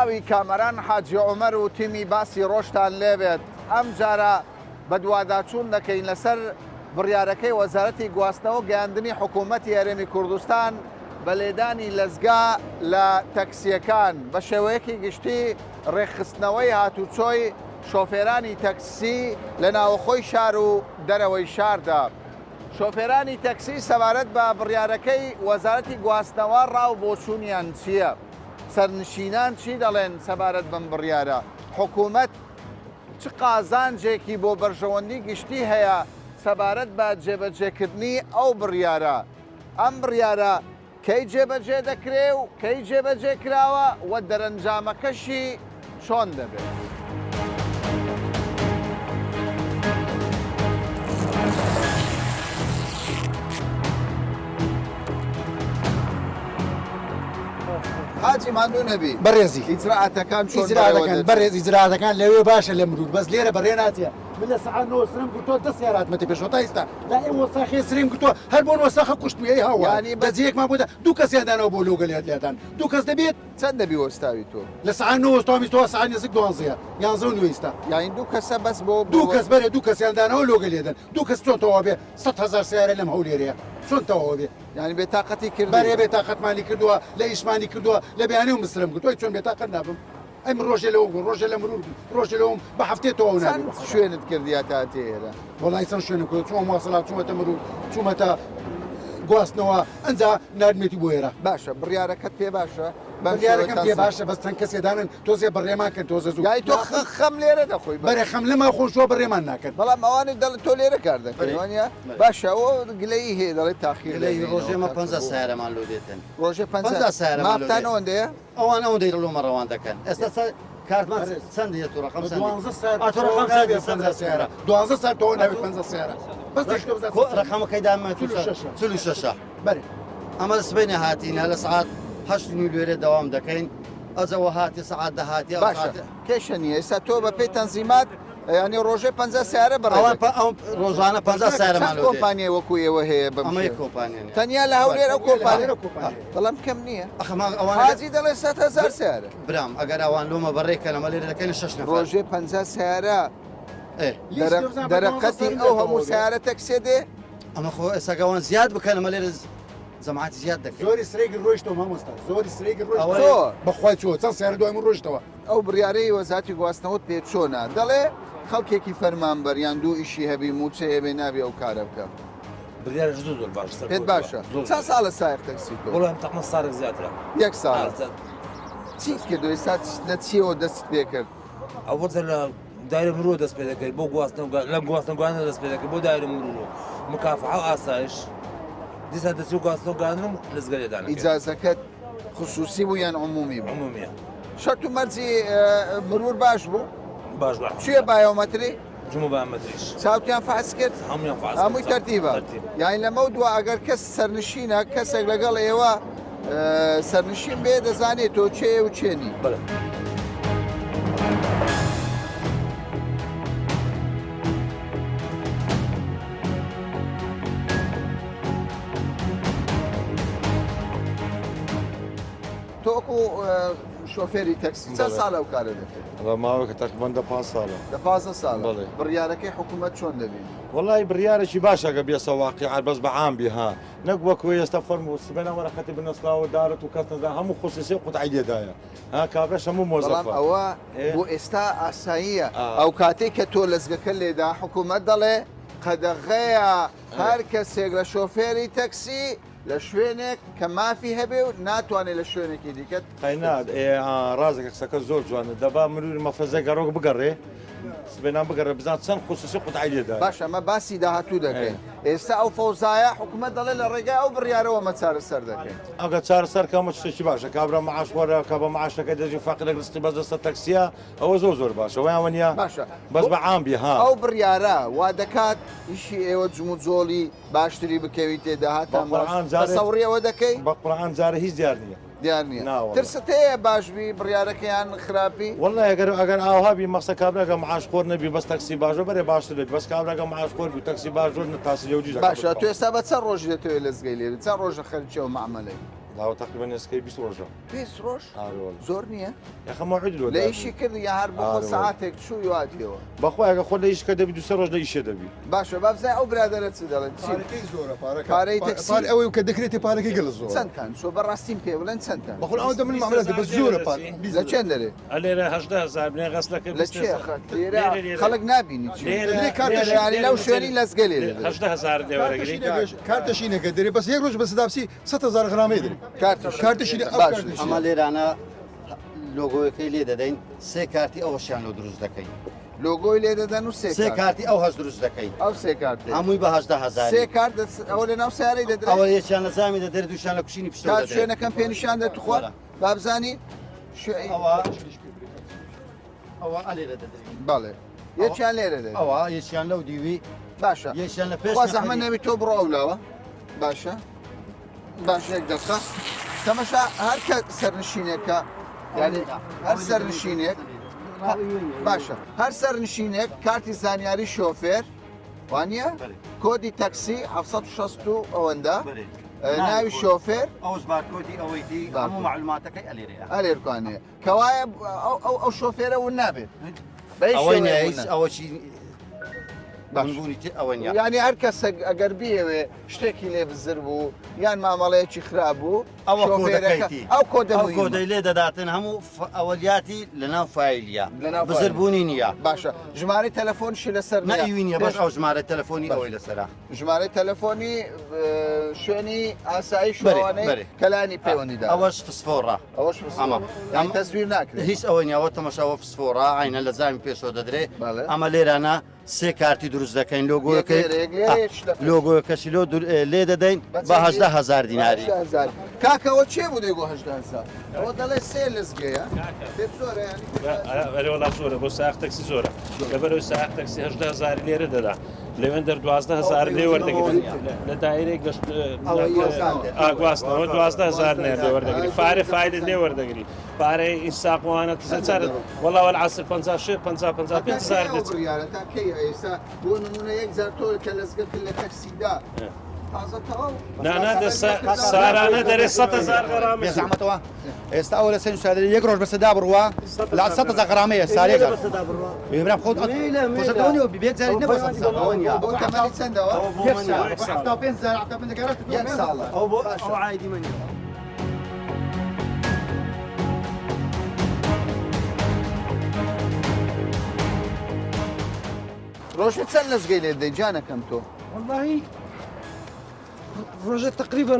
سڵاوی کامەران حاجی عومەر و تیمی باسی ڕۆژتان لێبێت ئەم جارە بە دوواداچوون دەکەین لەسەر بڕیارەکەی وەزارەتی گواستنەوە گەیاندنی حکوومەتی هەرێمی کوردستان بە لێدانی لەزگا لە تەکسیەکان بە شێوەیەکی گشتی ڕێکخستنەوەی هاتوچۆی شۆفێرانی تەکسی لە ناوەخۆی شار و دەرەوەی شاردا. شۆفێرانی تەکسی سەبارەت بە بڕیارەکەی وەزارەتی گواستنەوە ڕاو بۆچوونیان چییە؟ سەرنشینان چی دەڵێن سەبارەت بەم بڕیارە؟ حکوومەت چ قازانجێکی بۆ بەرژەوەندی گشتی هەیە سەبارەت بە جێبەجێکردنی ئەو بڕیارە؟ ئەم بڕیارە کەی جێبەجێ دەکرێ و کەی جێبەجێ کراوە و دەرەنجامەکەشی چۆن دەبێت؟ حاجی ماندوو نەبی بەڕێزی ئیجراعەتەکان ئیجراعەتەکان بەڕێز ئیجراعەتەکان لەوێ باشە لە مرور بەس لێرە بەڕێ ناتیە من لە سەعات 9 سرم گوتۆ 10 سیاراتمەتی پێشەوە تا ئێستا لا ئێ وەساخێ سریم گوتۆ هەر بۆ وەساخە کوشتووی ئەی هاوە ینی بەجێیەکمان بوودا دوو کەسیان دانەوە بۆ لۆگەلێت لێدان دوو کەس دەبێت چەند دەبی وەستاوی تۆ لە سەعات 9 تۆ سەعات نزیک 12 11 و ئێستا یاین دوو کەسە بەس بۆ دوو کەس بەرێ دوو کەسیان دانەوە لۆگەلێدن دوو کەس چۆن تەواو بێ 100,000 سیارە لەم هەولێرەیە چۆن تەواو بێ ینی بێتاقەتی کرد بەرێ بێتاقەتمانی کردووە لە ئیشمانی کردووە لە بەیانێ و مسرم گوتۆی چۆن بێتاقەت نابم ئەم ڕۆژێ لەوە بوو ڕۆژێ لە مرور ڕۆژێ لەوم بە هەفتێتەوە نابێت شوێنت کردیا تا تێرە وڵی چەند شوێنم کرد چۆن مواصلات چوومەتە مرور چوومەتە گواستنەوە ئەنجا نادمێتی بۆ ئێرە باشە بڕیارەکەت پێ باشە بڕیارەکەم پێ باشە بەس چەند کەسێدانن تۆزێ بەڕێمان کرد تۆزە زوو یای تۆ خەم لێرە دەخۆی بەرێ خەم لەما خۆشەوە بەڕێمان ناکرد بەڵام ئەوانت دەڵێن تۆ لێرە کار دەکەیوانە باشە ئەوە گلەی هەیە دەڵێت تاخیر ڕۆژێمە 50 سیارەمان لۆ دێتن ڕۆژێ 50 سیارەمان ماپتان ئەوەندەیە ئەوان ئەوەندەی ڕۆمە ڕەوان دەکەن ئێستا کارتمان چەند دێت و ڕقم 12 سیارە 12 ساعت تۆ ناوێت 50 سیارە بەس ڕقمەکەی دامە 46 بەرێ ئەمە سبەینە هاتیینە لە سعات 8 لێرە دەوام دەکەین ئەجەوە هاتی سعات دەهاتی باشە کێشە نیە ئێستا تۆ بە پێی تەنزیمات ینی ڕۆژێ 50 سیارە بڕەوە ڕۆژانە 50 سیارەمان کۆمپانیە وەکو ئێوە هەیە ئەمەی کۆمپانیە تەنیا لە هەولێر ئەو کۆمپانیە بەڵام کەم نییە حاجی دەڵێ 100,000 سیارە برام ئەگەر ئەوان لۆمە بەڕێکە لەمە لێرە دەکەین 6 نەفر ڕۆژێ 50 سیارە دەرەقەتی ئەو هەموو سیارە تەکسێ دێ ئەمە خۆ ئێساگەوان زیاد بکەن ئەمە لێرە جەماعەتی زیاد دەکەن زۆری سرێگر ڕۆیشتەوە مامۆستا زۆری سرێگر بەخوای چۆ چەند سیارە دوای من ڕۆیشتەوە ئەو بڕیارەی وەزارەتی گواستنەوەت پێ چۆنە دەڵێ خەڵکێکی فەرمانبەر یان دوو ئیشی هەبی موچە هەبێ نابێ ئەو کارە بکە بڕیارە زۆر باش پێت باشە چەند ساڵە سایق تەکسی تۆ وەڵام تەقمە ساڵێک زیاترە یەک ساڵ چیت کردو ئێستا لە چیەوە دەست پێ کرد ئەوەتە لە دایرە مرۆ دەست پێ دەکەیت بۆ لە گواستنەوەگوانە دەست پێ دەکەیت بۆ دایرە مرۆ مکافحە و ئاسایش دیسا دەچی گواستنەوەگانم لەزگەلێدان ئیجازەکەت خصوصی بوو یان عمومی بوو عمومیە شەرت و مەرجی مرور باش بوو باش چیە بایۆمەتری جمو بامەتریش چاوتیان فاس کرد هەمویان فاس هەمووی تەرتیبە یانی لەمە دووە ئەگەر کەس سەرنشینە کەسێک لەگەڵ ئێوە سەرنشین بێ دەزانێت تۆ چێ و چێنی بڵێ تۆکو شۆفێری تەکسی چەند ساڵە ئەو کارە دەکەیت ماوەکە تقریبان 5 ساڵە لە 15 ساڵ بەڵێ. بڕیارەکەی حکوومەت چۆن دەبین وڵی بڕیارێکی باشەکە بێسە واقعی بەس بە عامبی ها نەک وەکو ئێستا فەرم و سبەنە وەرەخەتی بنەسلاوە دارت و کەسنەدا هەموو خصوصی قوتعی لێدایە ها کابرەش هەموو بەڵام مۆزەفە ئەوە بۆ ئێستا ئاساییە ئەو کاتێک کە تۆ لەزگەکە لێدا حکوومەت دەڵێ قەدەغەیە هەر کەسێک لە شۆفێری تەکسی لە شوێنێک کە مافی هەبێ و ناتوانێت لە شوێنێکی دیکەت قەینات ڕازێک قسەکە زۆر جوانە دەبا مروری مەفەزە گەڕۆک بگەڕێ سبێنان بگەڕێ بزان چەند خصوصی قوتعی لێدایە باش ئەمە باسی داهاتوو دەکەین ئێستا ئەو فەوزایە حکوومەت دەڵێ لە ڕێگای ئەو بڕیارەوە مەچارە سەر دەکەین ئەگە چارەسەر کامە شتێکی باشە کابرا مەعاشوەرە کە بە مەعاشەکە دەژی فەقیرێک ڕستی بەس دەستە تەکسیە ئەوە زۆر باشە وایان وەنیا باشە بەس بە عامبی ها ئەو بڕیارە وا دەکات ئیشی ئێوە جمو جۆڵی باشتری بکەوی تێدا هاتان سەوڕیەوە دەکەی بە قورعان جارە هیچ دیار نییە دیار نییە ترست هەیە باشبی بڕیارەکەیان خراپی والله ئەگەر ئاوهابی مەسە کابراگە معاشخۆر نەبی بەس تەکسی باشە بەرێ باشتر بێت بەس کابراگە معاشخۆر بوو تەکسی باش زۆر تاسی لەوجی باشە تو ئێستا بە چەند ڕۆژ دێتەوە لەزگەی لێرە چەند ڕۆژە خەرچی و معاملەی لاوە تقریبا نسکەی 20 ڕۆژە پێست ڕۆژ زۆر نییە یاخە موعد لۆ لە ئیشی کردی یا هەر بۆ ساعتێک چوو یواتیەوە بەخۆ ئەگە خۆ لە ئیشکە دەبی 2 ڕۆژ لە ئیشێ دەبی باشە بابزای ئەو برادەرە چ دەڵێن پارەی تەکسی ئەوەی کە دەکرێتی پارەکەی گەڵ زۆر چەندتان سۆ بەڕاستیم پێ بڵێن چەندتان بەخۆ ئەو دە من معاملە بە زۆرە لە چەند دەرێ لێرە 18,000 بنێ غەسلەکە لە چێ خەڵک نبینی ینی لەو شوێنی لەزگە لێ 18,000 لێوەرەگری کارتەشی نەکە دەرێ بەس یەک ڕۆژ بە سەداپسی 100,000 غرامەی دەرێ کارتەشی ئەمە لێرانە لۆگۆیەکەی لێ دەدەین سێ کارتی ئەوەشیان لۆ دروست دەکەین لۆگۆی لێ دەدەن و سێ کارتی ئەو هەش دروست دەکەین ئەو سێ کارت هەمووی بە 18,000 سێ کارت ئەوە لە ناو سیارەی دەدرێت ئەوە یەکیان لە زامی دەدرێت دووشان لە کوشینی پشت کات شوێنەکەم پێنیشان دەتخوات بابزانی ئەوە ئەلێرە دەدرێت بەڵێ یەکیان لێرە دێت ئەوە یەکیان لەو دیوی باشە یەکیان لە پێش خوا زەحمەت نەبی تۆ بڕۆ ئەولاوە باشە باش یەک دەقە تەمەشا هەر کە سەرنشینێکە یعنی هەر سەرنشینێک باشە هەر سەرنشینێک کارتی زانیاری شۆفێر وانە کۆدی تەکسی 760 ئەوەندە ناوی شۆفێر ئەوش بارکۆدی ئەوەیدی هەموو معلوماتەکەی ئەلێرەیە ئەلێرکوانەیە کەوایە ئەو شۆفێرە ون نابێت ئەوەی نەیس ئەوەی باشبوونی ئەوە نیە ینی هەر کەس ئەگەر بیەوێ شتێکی لێ بزر بوو یان مامەڵەیەکی خراپ بوو ئەوە کۆدەکەیتی ئەو کۆدەی لێ دەداتن هەموو ئەوەلیاتی لەناو فایلە بزربوونی نییە باشە ژمارە تەلەفۆنشی لەسەر نەوی نیە باش ئەو ژمارە تەلەفۆنی ئەوەی لەسەرا ژمارە تەلەفۆنی شوێنی ئاسایی شوانەی کەلانی پەیوەندیدا ئەوەش فسفۆڕە ئەوەش ئەمە ئەم تەسویر ناکرێت هیچ ئەوە نیاوە تەمەشاوە فسفۆڕە عینە لە زامی پێشەوە دەدرێت ئەمە لێرانە سێ کارتی دروست دەکەین لۆگۆەکەشی لێ دەدەین بە 18,000 دیناری کاکەوە چێ بوو دەیگۆ 18,000 ئەوە دەڵێ سێ لەزگەیە پێ زۆرە وڵا زۆرە بۆ ساخ تەکسی زۆرە لەبەرەوەی ساخ تەکسی 18,000 لێرە دەدا لەوێن دەر 12,000 لێ وەردەگرن لە دایرێک ئاگواستنەوە 12,000 نێر لێ وەردەگری فارێ فایل لێ وەردەگری پارەی ئینساقوانە تزەچارت وەڵاوە العصر 50,000 ئێستا بۆ نمونە یەک زار تۆ کە لەزگە لە تەکسیدا نانە سارانە دەرێ 100,000 غرامە زەحمەتەوە ئێستا ئەو لە سێن سادری یەک ڕۆژ بەسەدا بڕوە لە 100,000 غرامەیە سارێک بێبرا خۆت خۆشەکەونی بێک زاری نەبە بۆ تەمەنی چەندەوە یەک ساڵە ئەو بۆ ئەو عایدی منی ڕۆژێ چەند لەزگەی لێ دەی جانەکەم تۆ والله ڕۆژە تقریبا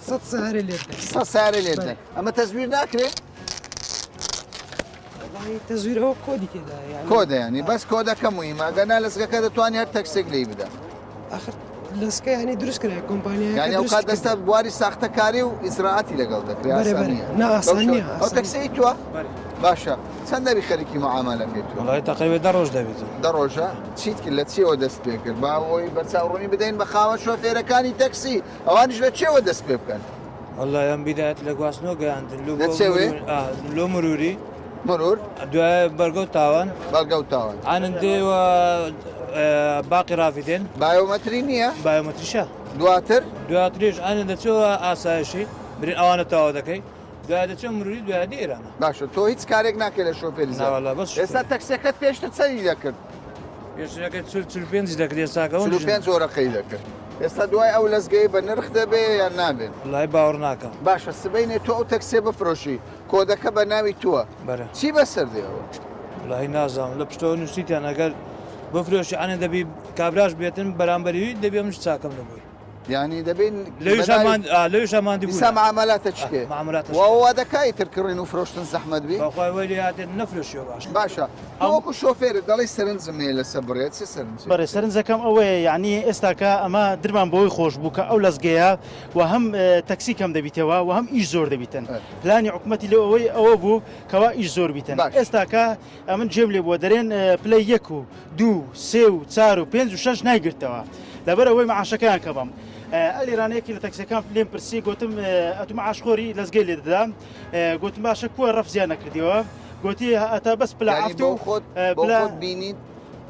100 سەهرە لێت سارە لێ دەن ئەمە تەزویر ناکرێت تەزویرەوە کۆدی تێدا کۆدەیانی بەس کۆدەکە مویمە ئەگەنا لەزگەکە دەتوانێت هەر تەکسێک لی بدە آخر لەسکە ینی دروست کرا کۆمپانیا ینی ئەو کات دەستە بواری ساختەکاری و ئیزراعەتی لەگەڵ دەکرێت ئاسانیە ئەو تەکسی تووە باشە چەند دەبی خەریکی معاملە پێێتەوە وڵی تقریبا 10 ڕۆژ دەبێت دە ڕۆژە چیت کرد لە چیەوە دەست پێ کرد باەوەی بەرچاوڕوونی بدەین بە خاوە شۆفێرەکانی تەکسی ئەوانش لە چێوە دەست پێ بکەن والله ئەم بیدایەت لە گواستنەوە گەیاندن لۆ مروری مرور دوای بەرگەوت تاوان بەڵگەوت تاوان ئانندێوە باقی ڕافیدێن بایۆمەتری نییە بایۆمەتریشە دواتر دواتریش ئاەن دەچەوە ئاسایشی برین ئەوانە تاوا دەکەی دوای دەچێت مروری دوای ئێرانە باشە تۆ هیچ کارێک ناکەی لە شۆفێری ئێستا تەکسەکەت پێشتە چەندی دەکرد پێشەکە 45 دەکرێت ساکەون 5 زۆرەکەی دەکرد ئێستا دوای ئەو لەزگەی بە نرخ دەبێ یان نابێت لای باوەڕ ناکەم باشە سبەینێ تۆ ئەو تەکسێ بفرۆشی کۆدەکە بە ناوی تووە بەرە چی بەسەر دێەوە لای نازانم لە پشتەوە نووسیتیان ئەگەر بفرۆشی ئەنە دەبی کابراش بێتن بەرامبەریوی دەبێ منش چاکەم نەبووی ینی دەبین لەویش ئەماندی دیسا معاملاتە چکێ وەوا دەکای ترکڕین و فرۆشتن زەحمەت بی بەخوای وەلی هاتێت نەفرۆشیەوە باش باشە ئەوکو شۆفێر دەڵی سەرنجم هەیە لەسەر بڕێت چ سەرنج بەڕێ سەرنجەکەم ئەوەیە یعنی ئێستاکە ئەمە درمان بۆی خۆش بوو کە ئەو لەزگەیە و هەم تەکسی کەم دەبیتەوە و هەم ئیش زۆر دەبیتن پلانی حکوومەتی لە ئەوەی ئەوە بوو کەوا ئیش زۆر بیتن ئێستاکە ئەمن جێم لێ بووە دەرێن پلەی 1 و 2 3 و 4 و 5 و 6 نایگرتەوە لەبەر ئەوەی مەعاشەکەیان کەبم ئەلیرانەیەکی لە تەکسەکان لێم پرسی گوتم ئەتومە عاشخۆری لەزگەی لێ دەدام گوتم باشە کووە ڕەفزیان نەکردیەوە گوتی ئەتا بەس پلا خۆت بینیت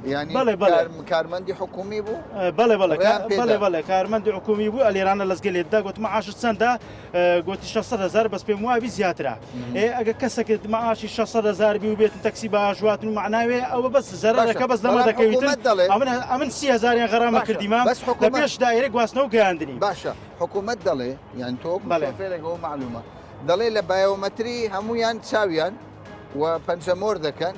يعني بەڵێ بەڵێ کارمەندی حکومی بوو بەڵێ بەڵێ ڕێیان پێدا. بەڵێ بەڵێ کارمەندی حکومی بوو ئەلێرانە لەزگە لێدا گوت معاش چەندە گوتی 600,000 بەس پێم وابی زیاترا ئەگە کەسێک معاشی 600,000 بی و بێتن تەکسی باشواتن و معناوێ ئەوە بەس زەرەکە بەس لەمە دەکەویتن ئەمن 30,000 غەرامە کردیمان لە پێش دایرە گواستنەوە گەیاندنی باشە حکوومەت دەڵێ یان تۆ بەڵێ. فێرێکەوە معلومە دەڵێ لە بایۆمەتری هەمویان چاویان و پەنجەمۆر دەکەن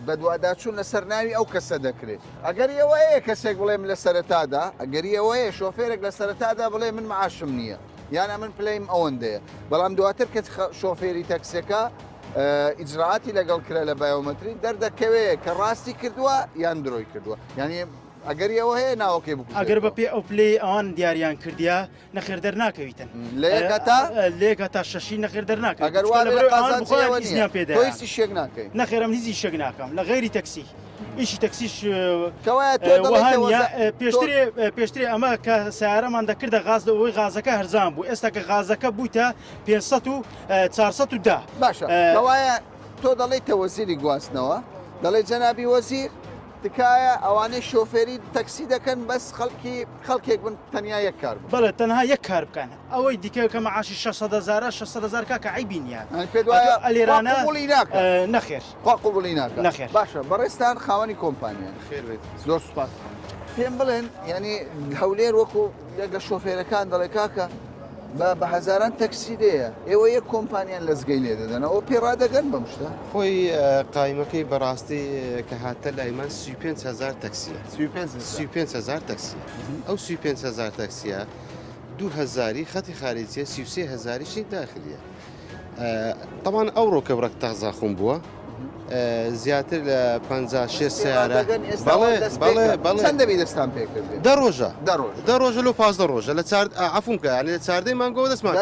بە دوواداچوون لەسەر ناوی ئەو کەسە دەکرێت ئەگەر ئەوەیە کەسێک بڵێم لە سەرەتادا ئەگەری ئەوەیە شۆفێرێک لە سەرەتادا بڵێ من معاشم نییە یان من پلەیم ئەوەندەیە بەڵام دواتر کە شۆفێری تەکسەکە ئیجرعاتی لەگەڵ کرا لە بایۆمەتری دەردەکەوەیە کە ڕاستی کردووە یان درۆی کردووە یعنی ئەگەر ئەوە هەیە ناوەکەی بکو ئەگەر بە پێ ئەو پلی ئەوان دیاریان کردیا نەخێر دەرناکەویتن لێکە تا شەشی نەخێر دەرناکە ئەگەر تۆیستی شێک ناکەی نەخێرم هیچی شەک ناکەم لە غێری تەکسی ئیشی تەکسیش پێشتری ئەمە کە سیارەمان دەکردە غاز ئەوەی غازەکە هەرزان بوو ئێستا کە غازەکە بوویتە 500 و 410 باشە کەوایە تۆ دەڵێ تەوەزیری گواستنەوە دەڵێ جەنابی وەزیر تکایە ئەوانەی شۆفێری تەکسی دەکەن بەس خەڵکێک بن تەنیا یەک کار بوو بەڵێ تەنها یەک کار بکەن ئەوەی دیکە کە مەعاشی 600,000 کاکە عیبی نییە ئەلێرانە نەخێر قوبولی ناکە نەخێر باشە بەڕێستان خاوەنی کۆمپانیان زۆر سوپاس پێم بڵێن ینی هەولێر وەکو یەک لە شۆفێرەکان دەڵێ کاکە بە هەزاران تەکسی دەیە ئێوە یەک کۆمپانیان لەزگەی لێ دەدەن ئەوە پێڕادەگەن بەم شتە خۆی قایمەکەی بەڕاستی کە هاتە لایمان 35,000 تەکسیە 35,000 تەکسیە ئەو 35,000 تەکسیە 2,000 خەتی خارجیە 33,000شی داخلیە طبعا ئەو ڕۆکە بڕک تەغزاخۆم بووە زیاتر لە 56 سیارە چەند دەبی دەستان پێکرد دە ڕۆژە لە 15 ڕۆژە لە عفومکە لە چاردەی مانگەوە دەستمان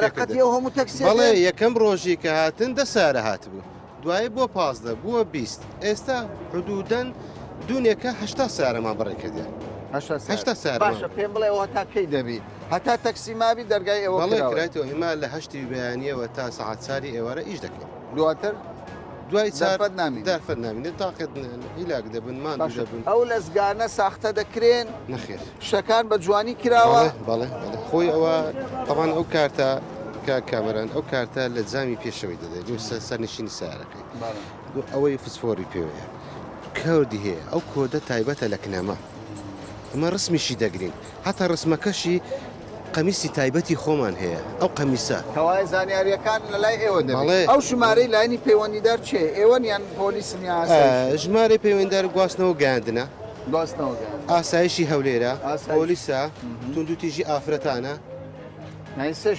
هەموو تەکسی بەڵێ یەکەم ڕۆژی کە هاتن 10 سیارە هاتبوو دوایی بۆ 15 بووە 20 ئێستا حدودەن دوونێکە 80 سیارەمان بڕێ کردی 80 سیارە باشە پێم بڵێ ئەوە تا کەی دەبی هەتا تەکسی مابی دەرگای ئەوە بەڵێ کرایەوە هیما لە 8 بەیانیەوە تا سەعات چاری ئێوارە ئیش دەکەین دواتر دوای دەرفەت نامینێت تاقت هیلاک دەبن مان دەبن ئەو لەزگانە ساختە دەکرێن نەخێر شتەکان بە جوانی کراوە بەڵێ خۆی ئەوە طبعاً ئەو کارتە کامەران ئەو کارتە لە جامی پێشەوەی دەدەێت سەرنشینی سیارەکەی ئەوەی فسفۆری پێوەیە کەوردی هەیە ئەو کۆدە تایبەتە لە کنەما ئەمە ڕسمیشی دەگرین هەتا ڕسمەکەشی قەمیسی تایبەتی خۆمان هەیە ئەو قەمیسە کەوای زانیاریەکان لە لای ئێوە دەبێت ئەو ژمارەی لاینی پەیوەندیدار چێ ئێوەن یان پۆلیسن ژمارەی پەیوەندیدار گواستنەوە گەیاندنە ئاسایشی هەولێرە پۆلیسە توندوتیژی ئافرەتانە سێ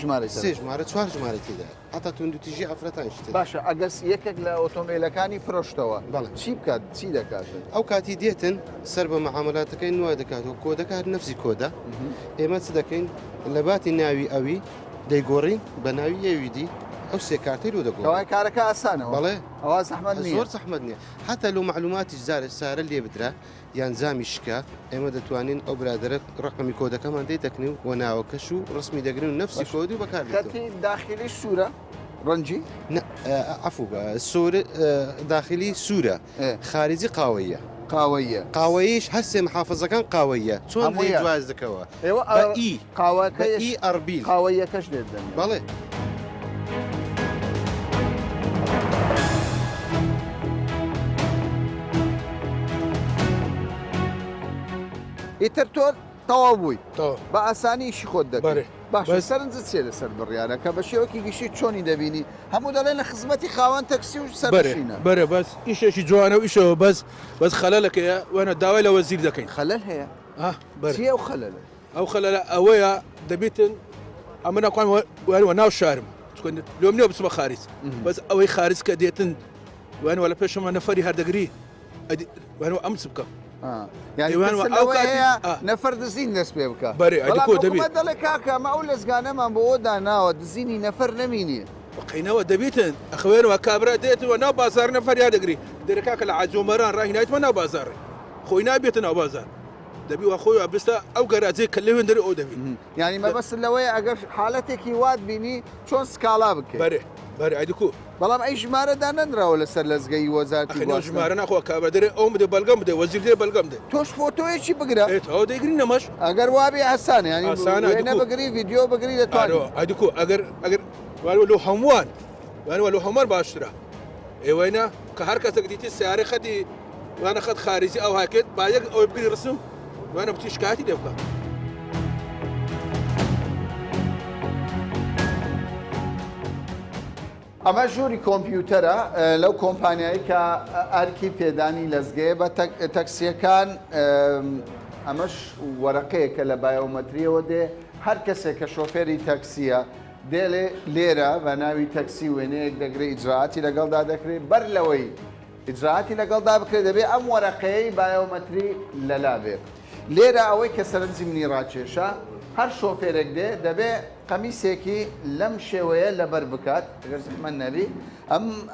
ژمارە چوار ژمارە تێدا هەتا توندوتیژی ئافرەتان شت باشە ئەگەس یەکێک لە ئۆتۆمبیلەکانی فرۆشتەوە چی بکات چی دەکات ئەو کاتی دێتن سەر بە مەعاملاتەکەی نوای دەکاتەوە کۆدەکات نفسی کۆدە ئێمە چ دەکەین لە باتی ناوی ئەوی دەیگۆڕین بە ناوی ئەویدی ئەو سێ کارتەی رو دەگۆڕین کارەکە ئاسانەوە بەڵێ ئەوە زەحمەت نییە زۆر زەحمەت نییە هەتا لەو معلوماتی سارە لێ بدرا یان زامی شکا ئێمە دەتوانین ئەو برادرە ڕقمی کۆدەکەمان دەی دەکنی و ناوەکەش و ڕسمی دەگرن و نفسی کۆدی و بەکار داخلی سوورە ڕەنجی عفو داخلی سوورە خارجی قاوەیە قاوەیش هەستێ محافظەکان قاوەیە چۆن دواز دەکەوە قاوەکەی ئەربیل قاوەیەکەش دێدەن بەڵێ ئیتر تۆ تەواو بووی بە ئاسانیشی خۆت دەبێت باشە سەرنجت چێ لەسەر بڕیارەکە بە شێوەکی گشتی چۆنی دەبینی هەموو دەڵێن لە خزمەتی خاوەن تەکسی و سەرشینە بەرە بەس ئیشێکی جوانە و ئیشەوە بەس خەلەلەکەیە وەنە داوای لە وەزیر دەکەین خەلەل هەیە ئەو خەلەلە ئەو خەلەلە ئەوەیە دەبێتن ئەمە ناکوان وە ناو شارم لۆم نیێ بچمە خارج بەس ئەوەی خارج کە دێتن وانوە لە پێشەمە نەفەری هەردەگری وانوە ئەم چ بکەم نەفەر دزین دەست پێ بکە دەڵێ کاکە ئەمە ئەو لەزگانەمان بۆ ئەودا ناوە دزینی نەفەر نەمینیە قینەوە دەبێتن ئەخوێنەوە کابرا دێتەوە ناو بازار نەفەر یادەگری دەرەکاکە لە عجۆمەران ڕاهینایتمە ناو بازارڕێ خۆی نابێتە ناو بازار دەبی وا خۆی بستە ئەو گەراجەیە کە لەوێن دەرێ ئەو دەبین ینی مەبەست لەوەی ئەگەر حالەتێکی وات بینی چۆن سکاڵا بکەیت بەری ئایدکو بەڵام ئەی ژمارەدا نەنراوە لەسەر لەزگەی وەزارەتی ئەخێنەوە گواستن ژمارە ناخۆ کابرا دەرێ ئەوم بدە بەلگەم بدە وەزیر دێ بەلگەم دێ تۆش فۆتۆیەکی بگرە ئەو دەیگرین نەمەش ئەگەر وابێ ئاسانە ینی ئاسانە، وێنە دوو. بگری ڤیدیۆ بگری دەتوانێت ئایدکو ئەگەر وانوە لە هەمووان وانوە لە هەمووان باشترە ئێوەینا کە هەر کەسێک دیتی سیارە خەتی وانە خەت خارجی ئەو هاکێت با یەک ئەوەی بگری ڕسم وانە بچی شکاتی لێ بکە ئەمە ژووری کۆمپیوتەرە لەو کۆمپانیایی کە ئەرکی پێدانی لەزگەیە بە تەکسیەکان ئەمەش وەرەقەیەکە لە بایۆمەتریەوە دێ هەر کەسێک کە شۆفێری تەکسیە دێڵێ لێرە بە ناوی تەکسی وێنەیەک دەگرێت ئیجراعاتی لەگەڵدا دەکرێت بەر لەوەی ئیجراعاتی لەگەڵدا بکرێت دەبێت ئەم وەرەقەیەی بایۆمەتری لەلا بێت لێرە ئەوەی کە سەرنجی منی ڕاکێشە هەر شۆفێرێک دێ دەبێ قەمیسێکی لەم شێوەیە لەبەر بکات ئەگەر زحمە نەبی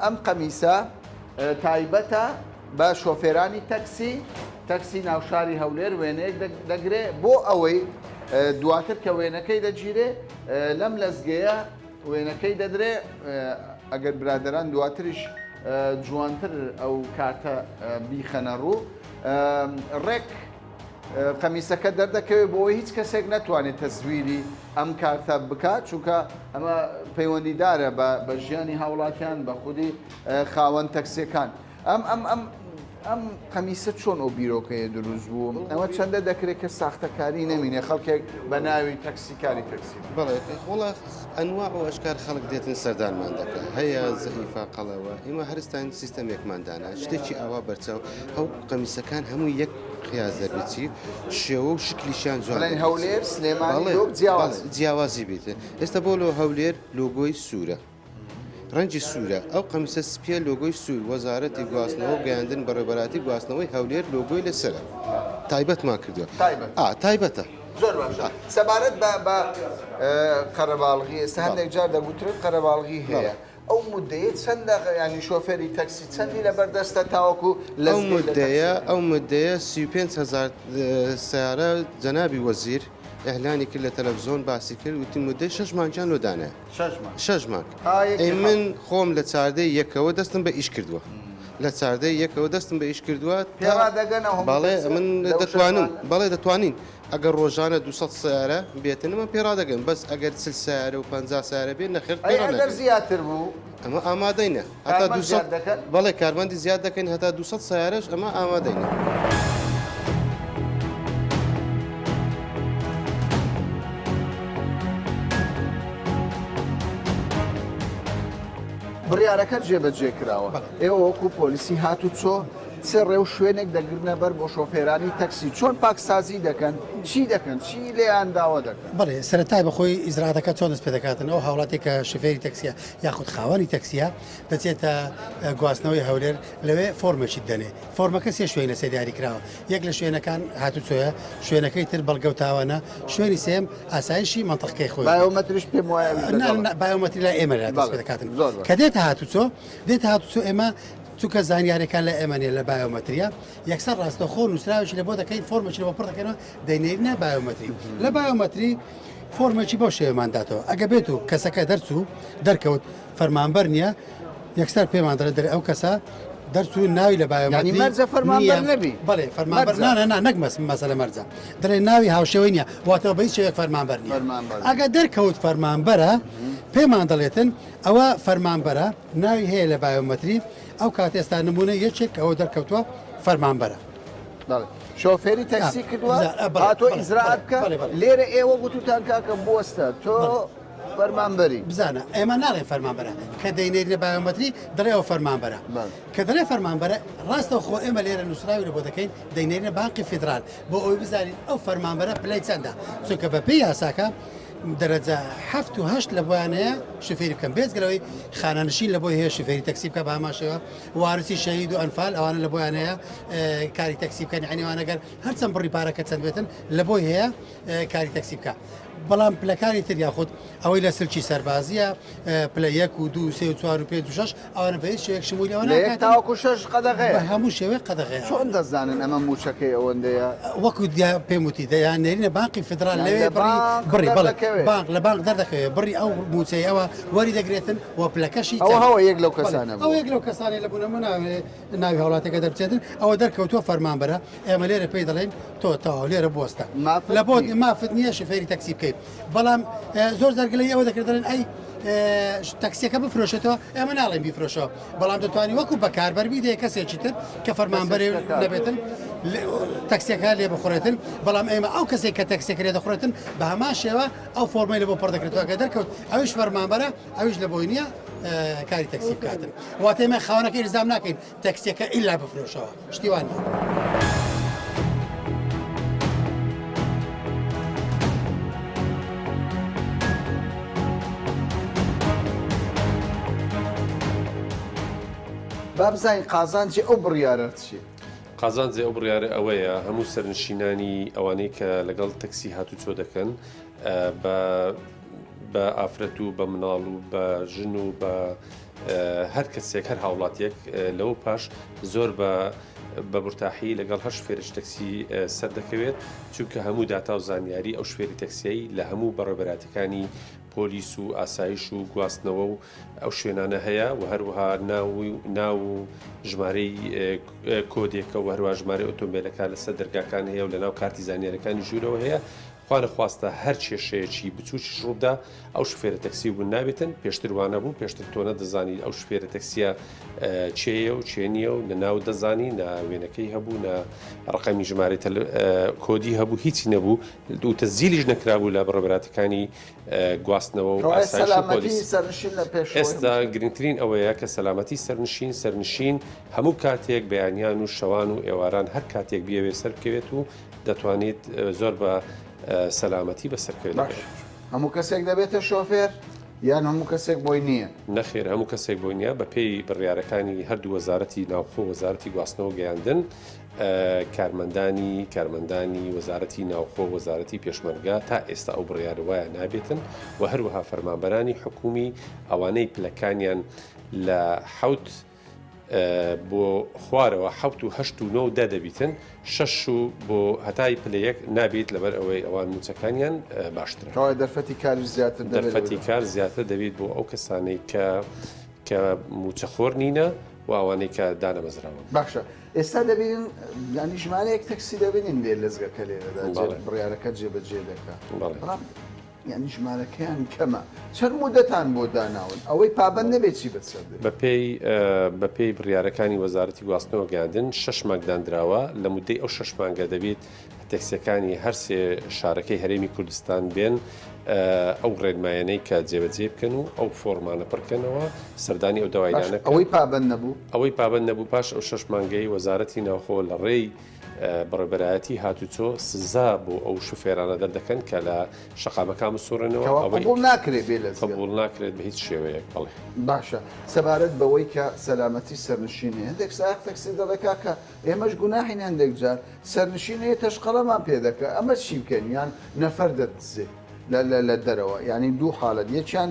ئەم قەمیسە تایبەتە بە شۆفێرانی تەکسی ناوشاری هەولێر وێنەیەک دەگرێ بۆ ئەوەی دواتر کە وێنەکەی دەگیرێ لەم لەزگەیە وێنەکەی دەدرێ ئەگەر برادران دواتریش جوانتر ئەو کارتە بیخەنە ڕوو ڕێک قەمیسەکە دەردەکەوێت بۆەوەی هیچ کەسێک نەتوانێت تەزویری ئەم کارتە بکات چونکە ئەمە پەیوەندیدارە بە ژیانی هاوڵاتیان بە خودی خاوەن تەکسیەکان ئەم قەمیسە چۆن ئەو بیرۆکەیە دروست بوو ئەوە چەندە دەکرێت کە ساختەکاری نەمینێ خەڵکێک بە ناوی تەکسیکاری تەکسی بەڵێ وڵا ئەنواع و ئەشکار خەڵک دێتن سەردانمان دەکە هەیە زەئیفا قەڵەوە ئێمە هەرستان سیستەمێکماندانا شتێکی ئاوا بەرچاو ئەو قەمیسەکان هەموو یەک قیاز دەبێتی شێوە و شکلیشیان جوان هەولێر سلێمانی جیاوازی بێتە ئێستا بۆ لۆ هەولێر لۆگۆی سوورە ڕەنجی سوورە ئەو قەمیسە سپیە لۆگۆی سوور وەزارەتی گواستنەوە گەیاندن بەڕێبەراتی گواستنەوەی هەولێر لۆگۆی لەسرە تایبەتمان کردووە تایبەتە زۆر باشە سەبارەت بە قەرەباڵغی ئێستا هەندێک جار دەگوترێت قەرەباڵغی هەیە ئەو مدەیە چەندە ینی شۆفێری تەکسی چەندی لەبەردەستە تاوەکو ئەو مدەیە 35,000 سیارە جەنابی وەزیر ئەهلانی کرد لە تەلەڤزۆن باسی کرد وتی مدەی 6 مانگیان لۆدانە 6 مانگ ئەی من خۆم لە چاردەی یەکەوە دەستم بە ئیش کردووە لە چاردەی یەکەوە دەستم بە ئیش کردووە بەڵێ من دەتوانم بەڵێ دەتوانین ئەگەر ڕۆژانە 200 سیارە بێتنمە پێڕادەگەن بەس ئەگەر 40 سیارە و 50 سیارە بێت نەخێر زیاتر بوو ئەمە ئامادەینە هەتا 200 بەڵێ کارمەندی زیاد دەکەین هەتا 200 سیارەش ئەمە ئامادەینە بڕیارەکە جێبەجێ کراوە ئێوە وەکو پۆلیسی هاتو چۆ چ ڕێو شوێنێک دەگرنە بەر بۆ شۆفێرانی تەکسی چۆن پاکسازی دەکەن چی دەکەن چی لێیان داوا دەکەن بڵێ سەرەتای بەخۆی ئیزراتەکە چۆن دەست پێ دەکاتن ئەو هاوڵاتی کە شوفێری تەکسیە یاخود خاوەنی تەکسیە دەچێتە گواستنەوەی هەولێر لەوێ فۆرمەشی دەنێ فۆرمەکە سێ شوێنە سێدیاری کراوە یەک لە شوێنەکان هاتوچۆیە شوێنەکەی تر بەڵگەوتاوانە شوێنی سێم ئاسایشی منطقەکەی خۆی بایۆمەتریش پێم وایە بایۆمەتری لای ئێمە دەست پێ دەکاتن کە دێتە هاتوچۆ ئێمە چونکە زانیاریەکان لە ئێمەنێ لە بایۆمەتریە یەکسەر ڕاستەخۆ نووسراوی لە بۆ دەکەین فۆرمەچی لە بۆ پڕ دەکەنەوە دەینێرینە بایۆمەتری لە بایۆمەتری فۆرمەکی بۆ شێوەمانداتەوە ئەگە بێت و کەسەکە دەرچوو دەرکەوت فەرمانبەر نییە یەکسەر پێمان دەرە دەر ئەو کەسە دەرچوو ناوی لە بایۆمەتری بەڵێ فەرمانبەر نەک مەسەلە مەرجە دەڵێ ناوی هاوشێوەی نییە واتەوە بە هیچ شێوەیەک فەرمانبەر نییە ئەگە دەرکەوت فەرمانبەرە پێمان دەڵێتن ئەوە فەرمانبەرە ناوی هەیە لە بایۆمەتری ئەو کات ئێستا نمونە یەکێک ئەوە دەرکەوتووە فەرمانبەرە شۆفێری تەکسی کردووە هاتۆ ئیزراعات بکە لێرە ئێوە گوتوتان کاکە بۆستە تۆ فەرمانبەری بزانە ئێمە ناڵێن فەرمانبەرە کە دەینێت لە بایۆمەتری دەڵێەوە فەرمانبەرە کە دەڵێ فەرمانبەرە ڕاستە خۆ ئێمە لێرە نووسراوی لە بۆ دەکەین دەینێنە بانقی فیدرال بۆ ئەوی بزانین ئەو فەرمانبەرە پلەی چەندە چونکە بە پێی یاساکە دەرەجە 7 و 8 لە بۆیانەیە شوفێری بکەم بێزگەرەوەی خانەنشین لە بۆی هەیە شوفێری تەکسی بکە باماشەوە وارسی شەهید و ئەنفال ئەوانە لە بۆیانەیە کاری تەکسی بکەن عنیوانەگەر هەرچەند بڕی پارەکە چەند بێتن لە بۆی هەیە کاری تەکسی بکە بەڵام پلەکانی تر یاخود ئەوەی لە سلکی سەربازیە پلە 1 و 2 3 و 4 و 5 و 6 ئەوانە بە هیچ شێوەیەک شمولیەوە ناکات تاوەکو 6 قەدەغەیە بە هەموو شێوەیە قەدەغەیە چۆن دەزانن ئەمە موچەکەی ئەوەندەیە وەکو پێم وتی دەیان نێرینە بانقی فدرال لەوێ بڕی بانق لە بانق دەردەکەوێت بڕی ئەو موچەی ئەوە وەری دەگرێتن و پلەکەشی ئەوە یەک لەو کەسانە ئەو یەک لەو کەسانی لە بوونەمە ناوی هەوڵاتەکە دەرچێتن ئەوە دەرکەوتووە فەرمانبەرە ئێمە لێرە پێی دەڵێن تۆ تاوا لێرە بۆستە لە بۆ مافت نییە شفێری تەکسی بکەیت بەڵام زۆر دەرگلەی ئەوە دەکردن ئەی تەکسیەکە بفرۆشێتەوە ئێمە ناڵێن بیفرۆشەوە بەڵام دەتوانانی وەکو بەکاربەربی دێ کەسێکی تر کە فەرمانبەرێ دەبێتن تەکسیەکە لێ بخورێتن بەڵام ئێمە ئەو کەسێک کە تەکسێک لێ دەخورێتن بە هەمان شێوە ئەو فۆرمەی لە بۆ پڕ دەکرێتەوە کە دەرکەوت ئەویش فەرمانبەرە ئەویش لە بۆی نییە کاری تەکسی بکاتن واتە ئێمە خاوەنەکەی ئیلزام ناکەین تەکسیەکە ئیلا بفرۆشەوە شتیوان نیە. با بزانین قازانجی ئەو بڕیارە چی؟ قازانجێ ئەو بڕیارە ئەوەیە هەموو سەرنشینانی ئەوانەی کە لەگەڵ تەکسی هاتوچۆ دەکەن بە ئافرەت و بە مناڵ و بە ژن و بە هەر کەسێک هەر هاوڵاتیەک لەوە پاش زۆر بە بورتاحی لەگەڵ هەر شفێرش تەکسی سەر دەکەوێت چونکە هەموو داتا و زانیاری ئەو شفێری تەکسیایی لە هەموو بەڕێبەراتەکانی پۆلیس و ئاسایش و گواستنەوە و ئەو شوێنانە هەیە و هەروەها ناو و ژمارەی کۆدێکە و هەروە ژمارە ئۆتۆمبیلەکان لەسەر دەرگاکان هەیە و لە ناو کارتی زانیاریەکانی ژوورەوە هەیە خوانە خواستە هەر کێشەیەکی بچوکی ڕوودا ئەو شفێرە تەکسی بوون نابێتن پێشتر وانە بوو پێشتر تۆ نەدەزانی ئەو شفێرە تەکسیە چێیە و چێنیە و لە ناو دەزانی ناوێنەکەی هەبوو ڕقەمی ژمارە کۆدی هەبوو هیچی نەبوو و تەزیلیش نەکرابوو لە بڕێبەراتەکانی گواستنەوە و ئاسایش و پۆلیس. ئێستا گرنگترین ئەوەیە کە سەلامەتی سەرنشین هەموو کاتێک بەیانیان و شەوان و ئێواران هەر کاتێک بیاوێ سەرکەوێت و دەتوانێت زۆر بە سەلامەتی بەسەرکەوێت. هەموو کەسێک دەبێتە شۆفێر یان هەموو کەسێک بۆی نییە؟ نەخێر هەموو کەسێک بۆی نییە بە پێی بڕیارەکانی هەردوو وەزارەتی ناوخۆ وەزارەتی گواستنەوە گەیاندن کارمەندانی وەزارەتی ناوخۆ وەزارەتی پێشمەرگا تا ئێستا ئەو بڕیارە وایە نابێتن و هەروەها فەرمانبەرانی حکومی ئەوانەی پلەکانیان لە حوت بۆ خوارەوە 7 و 8 و 9 دەبیتن 6 و بۆ هەتای پلەیەک نابێت لەبەر ئەوەی ئەوان موچەکانیان باشترە. دەرفەتی کاری زیاتر دەرفەتی کار زیاتر دەبێت بۆ ئەو کەسانەی کە موچەخۆر نینە و ئەوانەی کە دانەمەزراوە. باشە ئێستا دەبین ینی ژمارەیەک تەکسی دەبینین لێ لەزگەکە لێرەدا بڕیارەکە جێبەجێ دەکات. یعنی ژمارەکەیان کەمە چەند مودەتان بۆ داناون ئەوەی پابەند نەبێت چی بەسەر بە پێی بڕیارەکانی وەزارەتی گواستنەوە گەیاندن 6 مانگدانراوە لە مودەی ئەو 6 مانگە دەبێت تەکسیەکانی هەرسێ شارەکەی هەرێمی کوردستان بێن ئەو ڕێنمایانەی کە جێبەجێ بکەن و ئەو فۆرمانە پڕکەنەوە سەردانی ئەو داوایدانەکە ئەوەی پابەند نەبوو پاش ئەو 6 مانگەی وەزارەتی ناوخۆ لە ڕێی بەڕێبەرایەتی هاتوچۆ سزا بۆ ئەو شوفێرانە دەردەکەن کە لە شەقامەکان بسوڕێنەوە قبول ناکرێت بێ لە قبول ناکرێت بە هیچ شێوەیەک. بەڵێ باشە سەبارەت بەوەی کە سەلامەتی سەرنشینێ هەندێک ساق تەکسی دەڵێکا کە ئێمەش گوناحین هەندێک جار سەرنشینەیە تەشقەڵەمان پێ دەکە ئەمە چی بکەین یان نەفەر دەدزێ لە دەرەوە ینی دوو حاڵەت یەکیان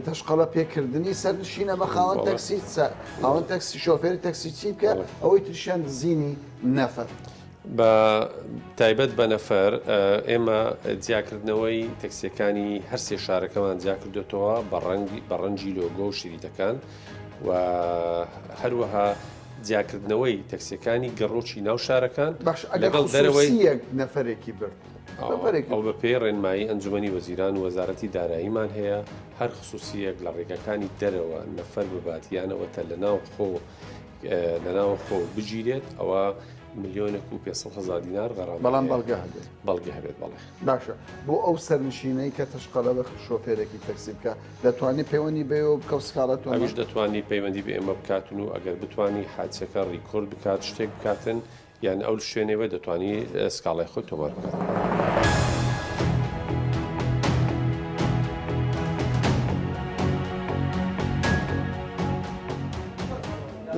تەشقەڵە پێکردنی سەرنشینە بە خاوەن تەکسی خاوەن تەکسی شۆفێری تەکسی چی بکە ئەوەی تریشیان دزینی نەفەر. بە تایبەت بە نەفەر ئێمە جیاکردنەوەی تەکسیەکانی هەرسێ شارەکەمان جیاکردوێتەوە بە ڕەنجی لۆگۆ و شریتەکان و هەروەها جیاکردنەوەی تەکسیەکانی گەڕۆکی ناو شارەکان لەگەڵ دەرەوەی نەفرێکی برد ئەو بە پێی ڕێنمایی ئەنجومەنی وەزیران و وەزارەتی داراییمان هەیە هەر خصوصیەک لە ڕێگەکانی دەرەوە نەفەر بباتیانەوەتە لەناو خۆ بگیرێت ئەوە 1,500,000 دینار غەڕام بەڵام بەڵگە هەبێت. بەڵێ باشە بۆ ئەو سەرنشینەی کە تەشقەڵە بە شۆفێرێکی تەکسی بکە دەتوانێت پەیوەندی بێەوە بکە و سکاڵەتەوە ئەویش دەتوانانی پەیوەندی بە ئێمە بکاتن و ئەگەر بتانی حادسەکە ڕیکۆرد بکات شتێک بکاتن یان ئەو شوێنەوە دەتوانی سکاڵای خۆی تۆمار بکات.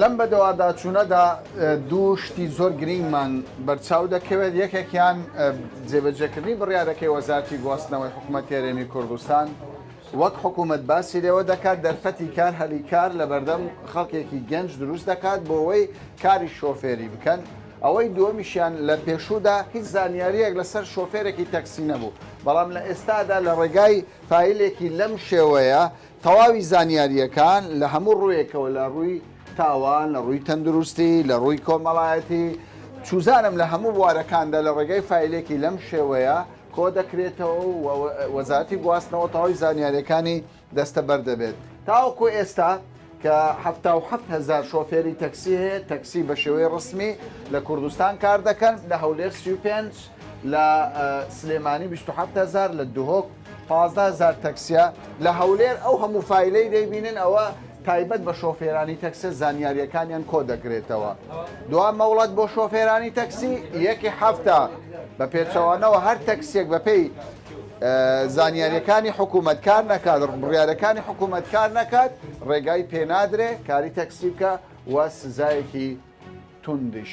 لەم بە دەواداچوونەدا دوو شتی زۆر گرنگمان بەرچاو دەکەوێت یەکێکیان جێبەجێکردنی بڕیارەکەی وەزارەتی گواستنەوەی حکوومەتی هەرێمی کوردستان وەک حکوومەت باسی لێوە دەکات دەرفەتی کار هەلی کار لە بەردەم خەڵکێکی گەنج دروست دەکات بۆ ئەوەی کاری شۆفێری بکەن ئەوەی دووەمیشیان لە پێشوودا هیچ زانیاریەک لەسەر شۆفێرێکی تەکسی نەبوو بەڵام لە ئێستادا لە ڕێگای فایلێکی لەم شێوەیە تەواوی زانیاریەکان لە هەموو ڕوویەکەوە لە ڕووی تاوان لە ڕووی تەندروستی لە ڕووی کۆمەڵایەتی چوزانم لە هەموو بوارەکاندا لە ڕێگەی فایلێکی لەم شێوەیە کۆ دەکرێتەوە و وەزارەتی گواستنەوە تەواوی زانیاریەکانی دەستە بەردەبێت تاوەکو ئێستا کە 7,000 شۆفێری تەکسی هەیە تەکسی بە شێوەی ڕسمی لە کوردستان کار دەکەن لە هەولێر 35 لە سلێمانی 27,000 لە دوهۆک 15,000 تەکسیە لە هەولێر ئەو هەموو فایلەی دەیبینن ئەوە تایبەت بە شۆفێرانی تەکسە زانیاریەکانیان کۆ دەگرێتەوە دوام مەوڵەت بۆ شۆفێرانی تەکسی یەکی هەفتە بە پێچەوانەوە هەر تەکسێک بەپێی زانیاریەکانی حکوومەت کار نەکات بڕیارەکانی حکوومەت کار نەکات ڕێگای پێنادرێ کاری تەکسی بکە وە سزایەکی توندش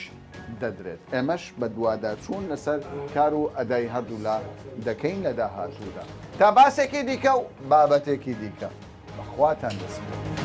دەدرێت ئێمەش بە دوواداچوون لەسەر کار و ئەدای هەردوو لا دەکەین لە داهاتوودا تا باسێکی دیکە و بابەتێکی دیکە بەخواتان دەست